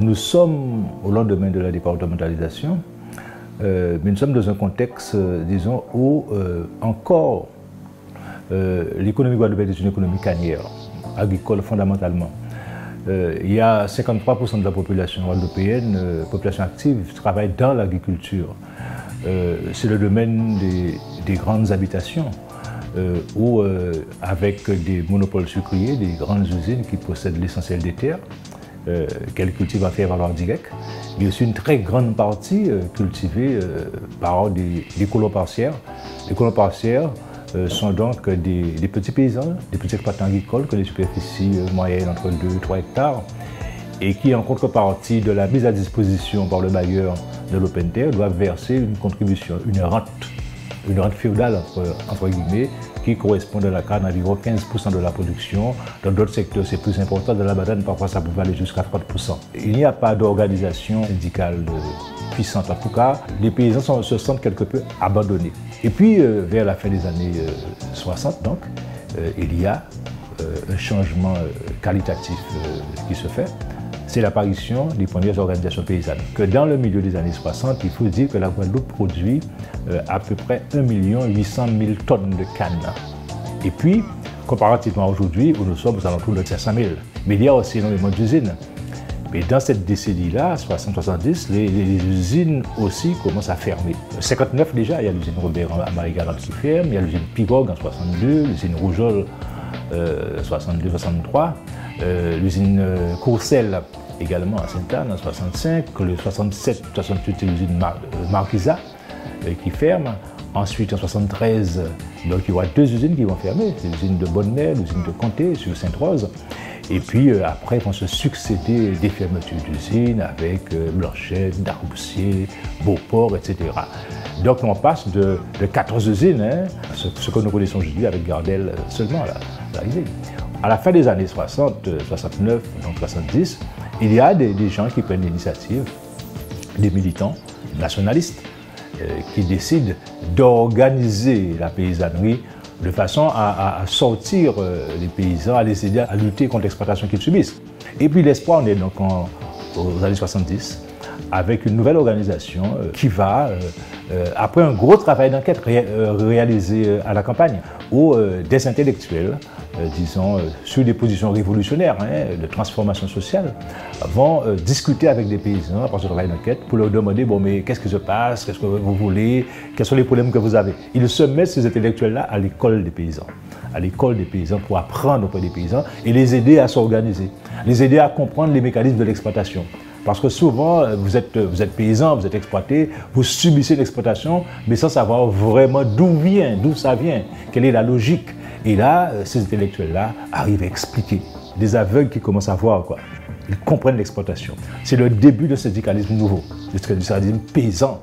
Nous sommes au lendemain de la départementalisation, mais nous sommes dans un contexte, disons, où encore l'économie guadeloupéenne est une économie carnière, agricole fondamentalement. Il y a 53% de la population guadeloupéenne, population active, qui travaille dans l'agriculture. C'est le domaine des grandes habitations, où avec des monopoles sucriers, des grandes usines qui possèdent l'essentiel des terres, qu'elles cultivent à faire valoir direct, mais aussi une très grande partie cultivée par des colons parcières. Les colons parcières sont donc des petits paysans, des petits exploitants agricoles que les superficies moyennes entre 2 et 3 hectares et qui, en contrepartie de la mise à disposition par le bailleur de l'open terre, doivent verser une contribution, une rente féodale entre guillemets, qui correspond à la canne à environ 15% de la production. Dans d'autres secteurs, c'est plus important. Dans la banane, parfois, ça peut aller jusqu'à 30%. Il n'y a pas d'organisation syndicale puissante. En tout cas, les paysans se sentent quelque peu abandonnés. Et puis, vers la fin des années 60, donc, il y a un changement qualitatif qui se fait. C'est l'apparition des premières organisations paysannes. Que dans le milieu des années 60, il faut dire que la Guadeloupe produit à peu près 1 800 000 tonnes de canne. Et puis, comparativement à aujourd'hui, où nous sommes aux alentours de 500 000. Mais il y a aussi énormément d'usines. Mais dans cette décennie-là, 60-70, les usines aussi commencent à fermer. En 59 déjà, il y a l'usine Robert à Marie-Galante qui ferme, il y a l'usine Pirogue en 62, l'usine Rougeole 62-63, l'usine Courcelles également à Sainte-Anne en 65, le 67-68 c'est l'usine Marquisa qui ferme. Ensuite en 73, donc, il y aura 2 usines qui vont fermer, c'est l'usine de Bonne-Mère, l'usine de Comté sur Sainte-Rose. Et puis après vont se succéder des fermetures d'usines avec Blanchette, Darboussier, Beauport, etc. Donc on passe de 14 usines, hein, ce que nous connaissons aujourd'hui avec Gardel seulement à l'arrivée. À la fin des années 60, 69, donc 70, il y a des gens qui prennent l'initiative, des militants nationalistes, qui décident d'organiser la paysannerie de façon à sortir les paysans, à les aider à lutter contre l'exploitation qu'ils subissent. Et puis l'espoir, on est donc aux années 70, avec une nouvelle organisation qui va, après un gros travail d'enquête réalisé à la campagne, où des intellectuels, disons, sur des positions révolutionnaires de transformation sociale, vont discuter avec des paysans après ce travail d'enquête pour leur demander, bon, mais qu'est-ce qui se passe, qu'est-ce que vous voulez, quels sont les problèmes que vous avez. Ils se mettent, ces intellectuels-là, à l'école des paysans. À l'école des paysans pour apprendre auprès des paysans et les aider à s'organiser, les aider à comprendre les mécanismes de l'exploitation. Parce que souvent, vous êtes paysan, vous êtes exploité, vous subissez l'exploitation, mais sans savoir vraiment d'où ça vient, quelle est la logique. Et là, ces intellectuels-là arrivent à expliquer. Des aveugles qui commencent à voir, quoi. Ils comprennent l'exploitation. C'est le début du syndicalisme nouveau, du syndicalisme paysan.